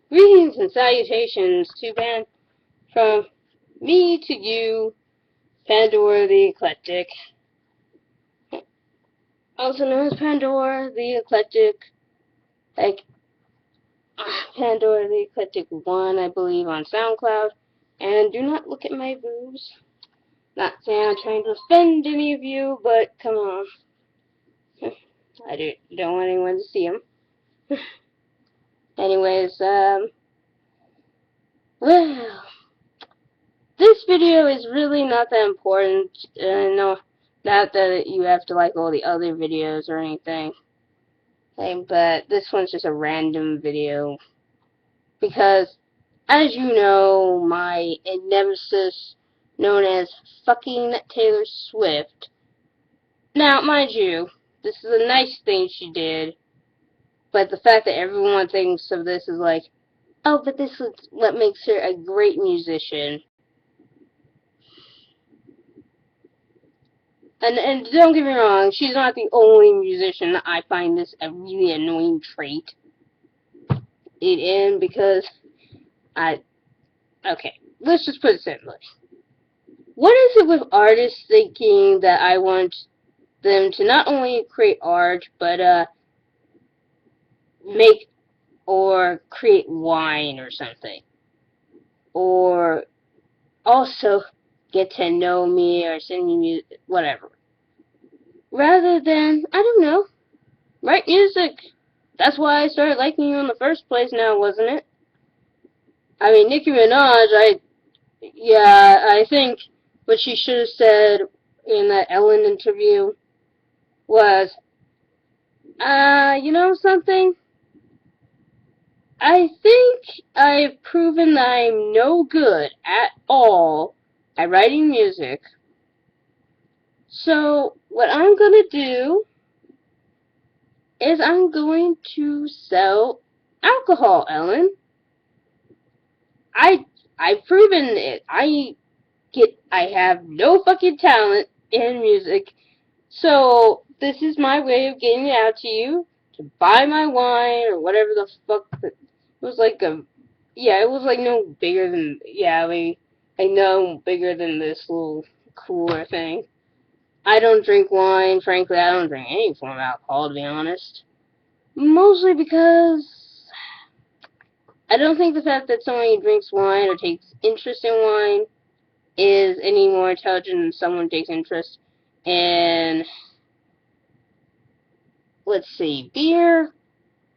Greetings and salutations to from me to you, Pandora the Eclectic, also known as Pandora the Eclectic, like Pandora the Eclectic 1, I believe, on SoundCloud. And do not look at my boobs. Not saying I'm trying to offend any of you, but come on. I don't want anyone to see them. Anyways, well, this video is really not that important. No, not that you have to like all the other videos or anything. But this one's just a random video. Because, as you know, my nemesis, known as fucking Taylor Swift. Now, mind you, this is a nice thing she did. But the fact that everyone thinks of this is like, oh, but this is what makes her a great musician. And don't get me wrong, she's not the only musician. I find this a really annoying trait in because okay, let's just put it simply. What is it with artists thinking that I want them to not only create art, but make or create wine or something? Or also get to know me or send me music, whatever. Rather than, I don't know, write music. That's why I started liking you in the first place now, wasn't it? I mean, Nicki Minaj, I think what she should have said in that Ellen interview was, you know something? I think I've proven that I'm no good at all at writing music. So, what I'm gonna do is I'm going to sell alcohol, Ellen. I've proven it. I have no fucking talent in music. So this is my way of getting it out to you to buy my wine or whatever the fuck. It was like it was like no bigger than I know bigger than this little cooler thing. I don't drink wine. Frankly, I don't drink any form of alcohol, to be honest. Mostly because I don't think the fact that someone drinks wine or takes interest in wine is any more intelligent than someone who takes interest in, let's see, beer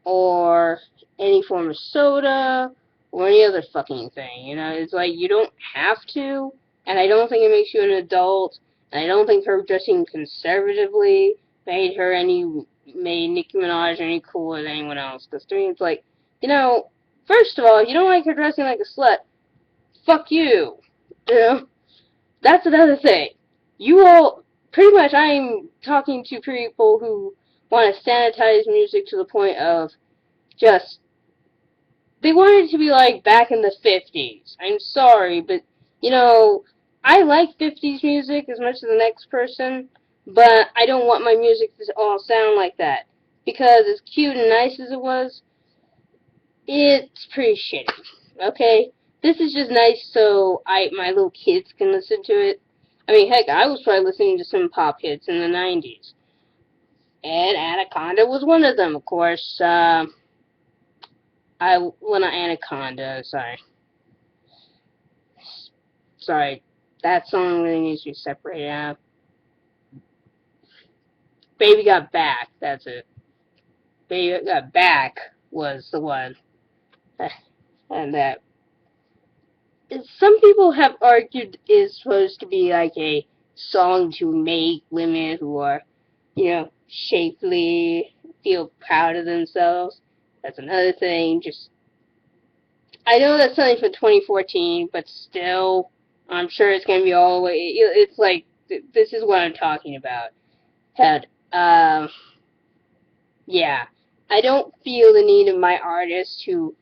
or any form of soda or any other fucking thing. You know, it's like you don't have to, and I don't think it makes you an adult, and I don't think her dressing conservatively made Nicki Minaj any cooler than anyone else. Because to me, it's like, you know, first of all, if you don't like her dressing like a slut, fuck you. You know? That's another thing. You all, pretty much, I'm talking to people who want to sanitize music to the point of just, they want it to be like back in the 50s. I'm sorry, but, you know, I like 50s music as much as the next person, but I don't want my music to all sound like that. Because as cute and nice as it was, it's pretty shitty. Okay? This is just nice so my little kids can listen to it. I mean, heck, I was probably listening to some pop hits in the 90s. And Anaconda was one of them, of course. Well, not Anaconda, sorry. Sorry, that song really needs to be separated out. Baby Got Back, that's it. Baby Got Back was the one. And that. Some people have argued is supposed to be like a song to make women who are, you know, shapely, feel proud of themselves. That's another thing. I know that's something for 2014, but still, I'm sure it's going to be all the way. It's like, this is what I'm talking about. Yeah. I don't feel the need of my artist to,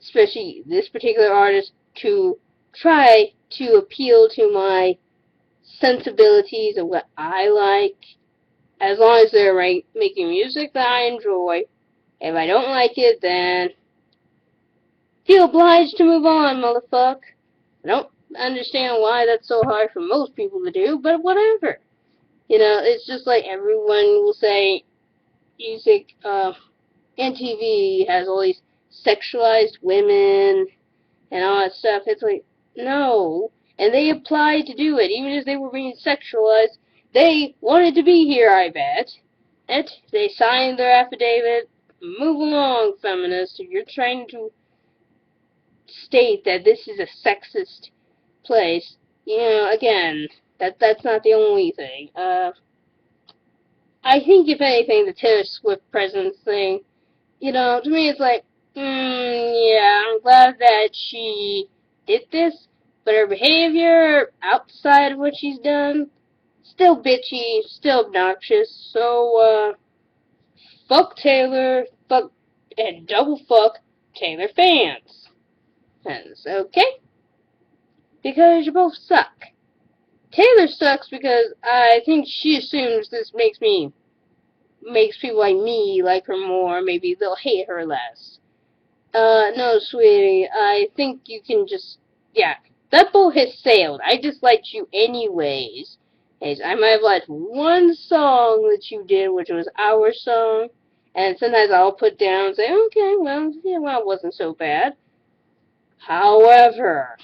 especially this particular artist, to try to appeal to my sensibilities of what I like, as long as they're making music that I enjoy, If I don't like it, then feel obliged to move on, motherfucker. I don't understand why that's so hard for most people to do, but whatever. It's just like everyone will say music, MTV has all these sexualized women and all that stuff. It's like, no. And they applied to do it, even if they were being sexualized. They wanted to be here, I bet. They signed their affidavit. Move along, feminists. If you're trying to state that this is a sexist place, again, that's not the only thing. I think if anything, the Taylor Swift presence thing, to me it's like, yeah, I'm glad that she did this, but her behavior outside of what she's done, still bitchy, still obnoxious. So, fuck Taylor, fuck, and double fuck Taylor fans. Okay? Because you both suck. Taylor sucks because I think she assumes this makes people like me like her more. Maybe they'll hate her less. No, sweetie. I think you can just, yeah. That boat has sailed. I disliked you anyways. I might have liked one song that you did, which was our song. And sometimes I'll put down and say, okay, well, yeah, well, it wasn't so bad. However,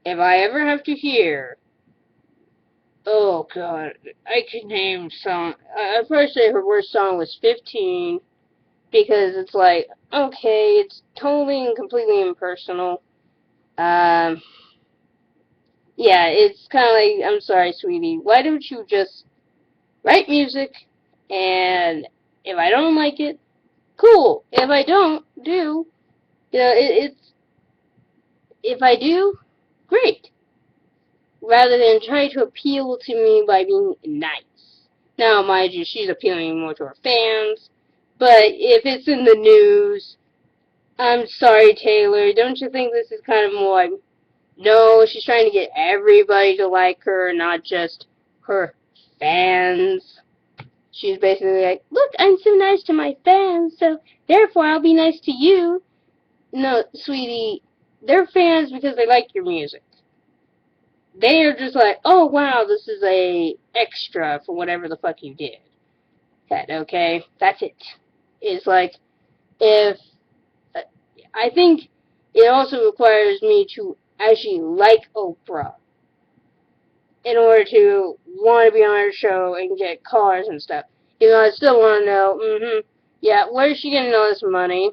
if I ever have to hear, oh god, I could name song. I'd probably say her worst song was 15, because it's like, okay, it's totally and completely impersonal. Um, yeah, it's kind of like, I'm sorry, sweetie, why don't you just write music, and if I don't like it, cool. If I don't, it's, if I do, great. Rather than try to appeal to me by being nice. Now, mind you, she's appealing more to her fans, but if it's in the news, I'm sorry, Taylor, don't you think this is kind of more like, no, she's trying to get everybody to like her, not just her fans. She's basically like, look, I'm so nice to my fans, so therefore I'll be nice to you. No, sweetie, they're fans because they like your music. They are just like, oh wow, this is a extra for whatever the fuck you did. Okay? That's it. It's like, if, I think it also requires me to actually like Oprah in order to want to be on her show and get cars and stuff. I still want to know, yeah, where is she getting all this money?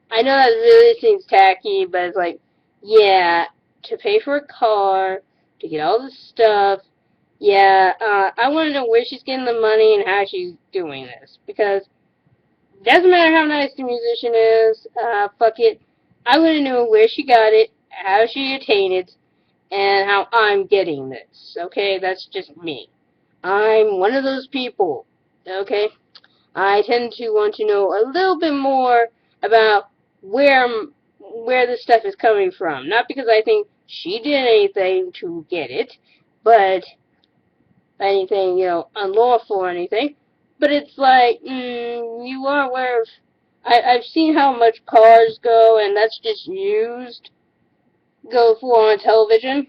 I know that really seems tacky, but it's like, yeah, to pay for a car, to get all this stuff, yeah, I want to know where she's getting the money and how she's doing this. Because it doesn't matter how nice the musician is, fuck it. I want to know where she got it, how she attained it, and how I'm getting this. Okay, that's just me. I'm one of those people. Okay, I tend to want to know a little bit more about where where this stuff is coming from. Not because I think she did anything to get it, but anything unlawful or anything. But it's like you are aware of. I've seen how much cars go, and that's just used go for on television.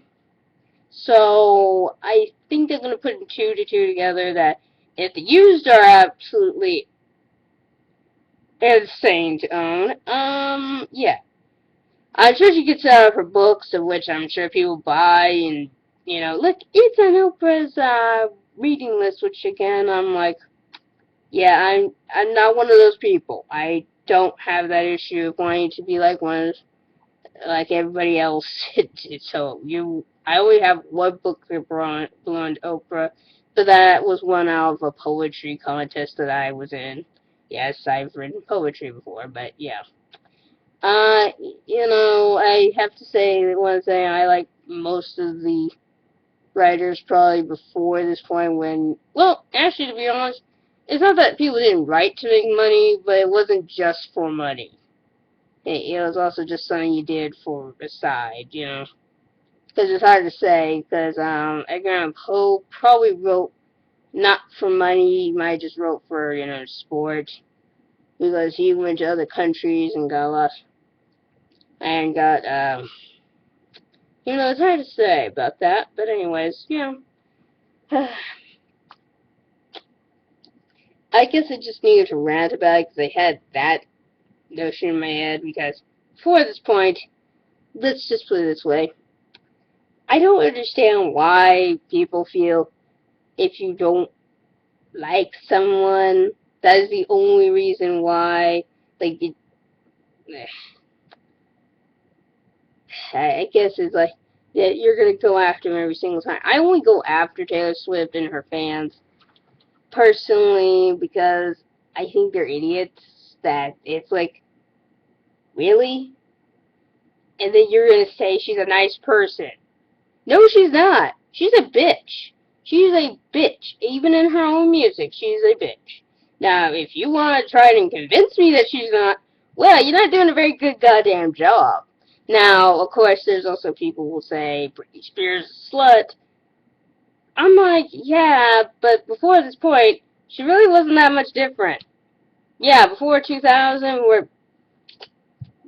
So I think they're going to put two to two together that if the used are absolutely insane to own, yeah. I'm sure she gets out of her books, of which I'm sure people buy, and, look, it's on Oprah's, reading list, which again, I'm like, yeah, I'm not one of those people. I don't have that issue of wanting to be like everybody else. So I only have one book that belonged to Oprah, but that was one out of a poetry contest that I was in. Yes, I've written poetry before, but yeah. Uh, I have to say one thing, I like most of the writers probably before this point when, well, actually to be honest, it's not that people didn't write to make money, but it wasn't just for money. It was also just something you did for a side, Because it's hard to say, because Edgar Allan Poe probably wrote not for money, he might just wrote for, sport. because he went to other countries and got lost and got it's hard to say about that, but anyways, I guess I just needed to rant about it because I had that notion in my head because before this point, let's just put it this way. I don't understand why people feel if you don't like someone, that is the only reason why, like, I guess it's like, yeah, you're gonna go after him every single time. I only go after Taylor Swift and her fans, personally, because I think they're idiots, that it's like, really? And then you're gonna say she's a nice person. No, she's not. She's a bitch. She's a bitch. Even in her own music, she's a bitch. Now, if you want to try and convince me that she's not, well, you're not doing a very good goddamn job. Now, of course, there's also people who will say Britney Spears is a slut. I'm like, yeah, but before this point, she really wasn't that much different. Yeah, before 2000, where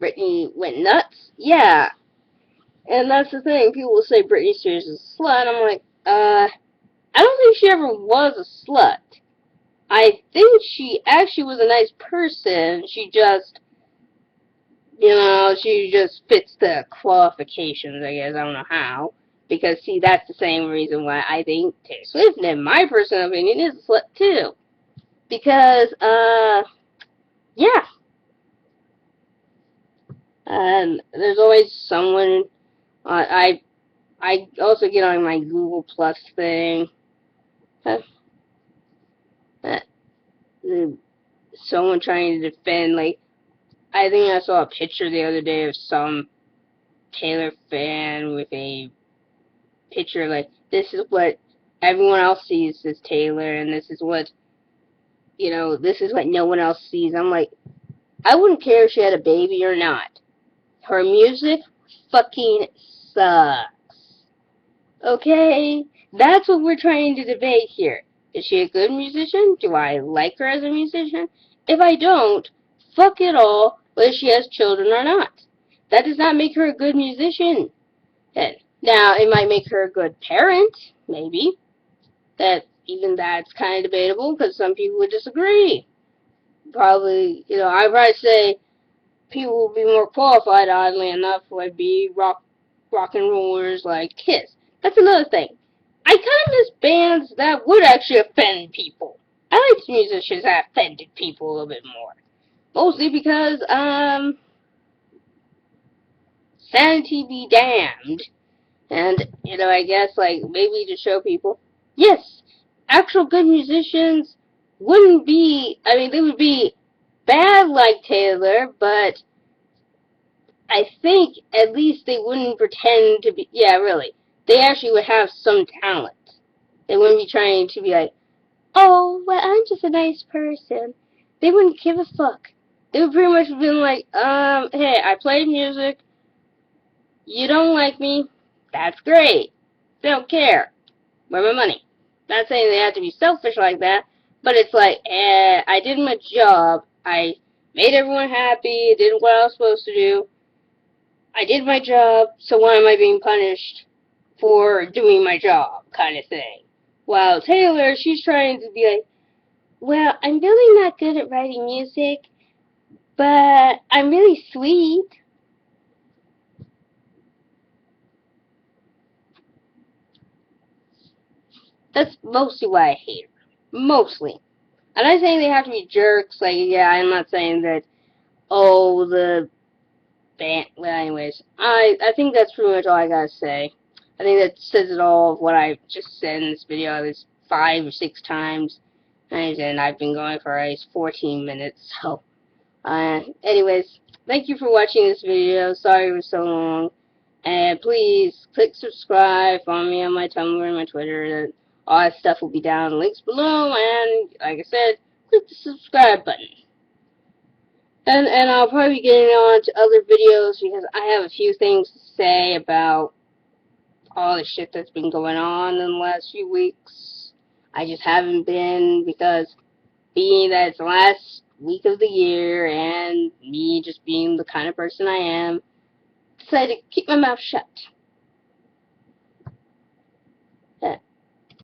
Britney went nuts, yeah. And that's the thing, people will say Britney Spears is a slut. I'm like, I don't think she ever was a slut. I think she actually was a nice person. She just fits the qualifications, I guess. I don't know how. Because, see, that's the same reason why I think Taylor Swift, in my personal opinion, is a slut, too. Because, yeah. And there's always someone, I also get on my Google Plus thing. Uh, uh, Someone trying to defend, like, I think I saw a picture the other day of some Taylor fan with a picture like, this is what everyone else sees as Taylor, and this is what no one else sees. I'm like, I wouldn't care if she had a baby or not. Her music fucking sucks. Okay? That's what we're trying to debate here. Is she a good musician? Do I like her as a musician? If I don't, fuck it all, whether she has children or not. That does not make her a good musician. Now, it might make her a good parent, maybe. That's kind of debatable, because some people would disagree. Probably, I'd probably say people would be more qualified, oddly enough, would be rock and rollers like Kiss. That's another thing. I kind of miss bands that would actually offend people. I like musicians that offended people a little bit more. Mostly because, sanity be damned. And, I guess, like, maybe to show people, yes, actual good musicians wouldn't be, they would be bad like Taylor, but I think at least they wouldn't pretend to be, yeah, really. They actually would have some talent. They wouldn't be trying to be like, oh, well, I'm just a nice person. They wouldn't give a fuck. They would pretty much have been like, hey, I play music. You don't like me. That's great. They don't care. Where my money? Not saying they have to be selfish like that, but it's like, I did my job. I made everyone happy. Did what I was supposed to do. I did my job, so why am I being punished for doing my job, kind of thing. While Taylor, she's trying to be like, well, I'm really not good at writing music, but I'm really sweet. That's mostly why I hate her. Mostly. I'm not saying they have to be jerks, like, yeah, I'm not saying that, oh, the band, well, anyways, I think that's pretty much all I gotta say. I think that says it all of what I just said in this video at least 5 or 6 times, and I've been going for at least 14 minutes, so, anyways, thank you for watching this video, sorry it was so long, and please, click subscribe, follow me on my Tumblr and my Twitter, all that stuff will be down, links below, and, like I said, click the subscribe button. And I'll probably be getting on to other videos because I have a few things to say about all the shit that's been going on in the last few weeks. I just haven't been because being that it's the last week of the year, and me just being the kind of person I am, decided to keep my mouth shut.